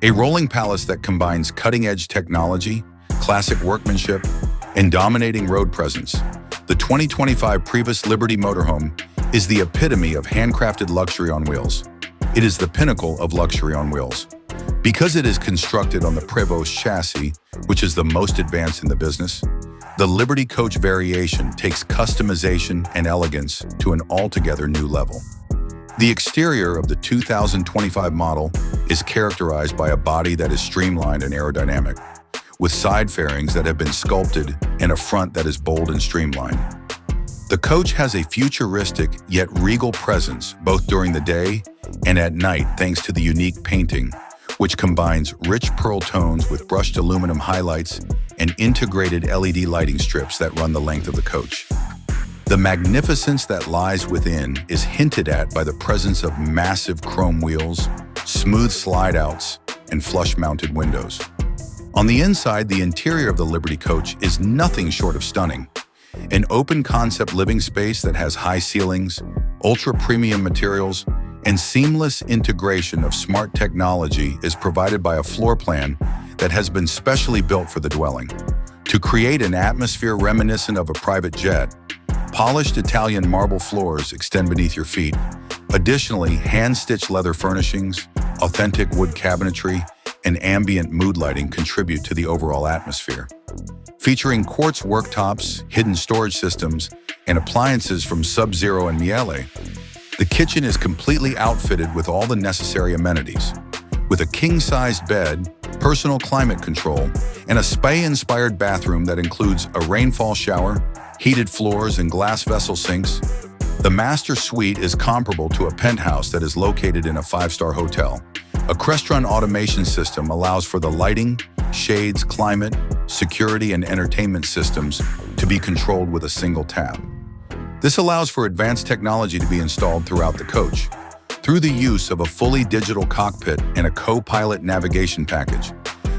A rolling palace that combines cutting-edge technology, classic workmanship, and dominating road presence. The 2025 PREVOST Liberty Motorhome is the epitome of handcrafted luxury on wheels. It is the pinnacle of luxury on wheels. Because it is constructed on the PREVOST chassis, which is the most advanced in the business, the Liberty Coach variation takes customization and elegance to an altogether new level. The exterior of the 2025 model is characterized by a body that is streamlined and aerodynamic, with side fairings that have been sculpted and a front that is bold and streamlined. The coach has a futuristic yet regal presence both during the day and at night thanks to the unique painting, which combines rich pearl tones with brushed aluminum highlights and integrated LED lighting strips that run the length of the coach. The magnificence that lies within is hinted at by the presence of massive chrome wheels, smooth slide-outs, and flush-mounted windows. On the inside, the interior of the Liberty Coach is nothing short of stunning. An open-concept living space that has high ceilings, ultra-premium materials, and seamless integration of smart technology is provided by a floor plan that has been specially built for the dwelling. To create an atmosphere reminiscent of a private jet, polished Italian marble floors extend beneath your feet. Additionally, hand-stitched leather furnishings, authentic wood cabinetry, and ambient mood lighting contribute to the overall atmosphere. Featuring quartz worktops, hidden storage systems, and appliances from Sub-Zero and Miele, the kitchen is completely outfitted with all the necessary amenities. With a king-sized bed, personal climate control, and a spa-inspired bathroom that includes a rainfall shower, heated floors, and glass vessel sinks, the master suite is comparable to a penthouse that is located in a five-star hotel. A Crestron automation system allows for the lighting, shades, climate, security, and entertainment systems to be controlled with a single tap. This allows for advanced technology to be installed throughout the coach, through the use of a fully digital cockpit and a co-pilot navigation package.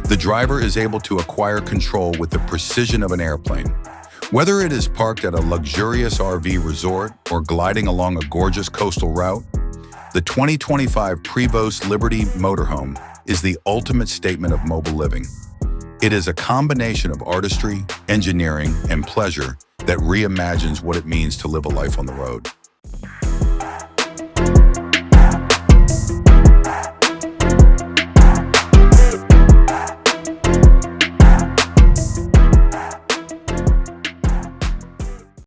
The driver is able to acquire control with the precision of an airplane. Whether it is parked at a luxurious RV resort or gliding along a gorgeous coastal route, the 2025 PREVOST Liberty Motorhome is the ultimate statement of mobile living. It is a combination of artistry, engineering, and pleasure that reimagines what it means to live a life on the road.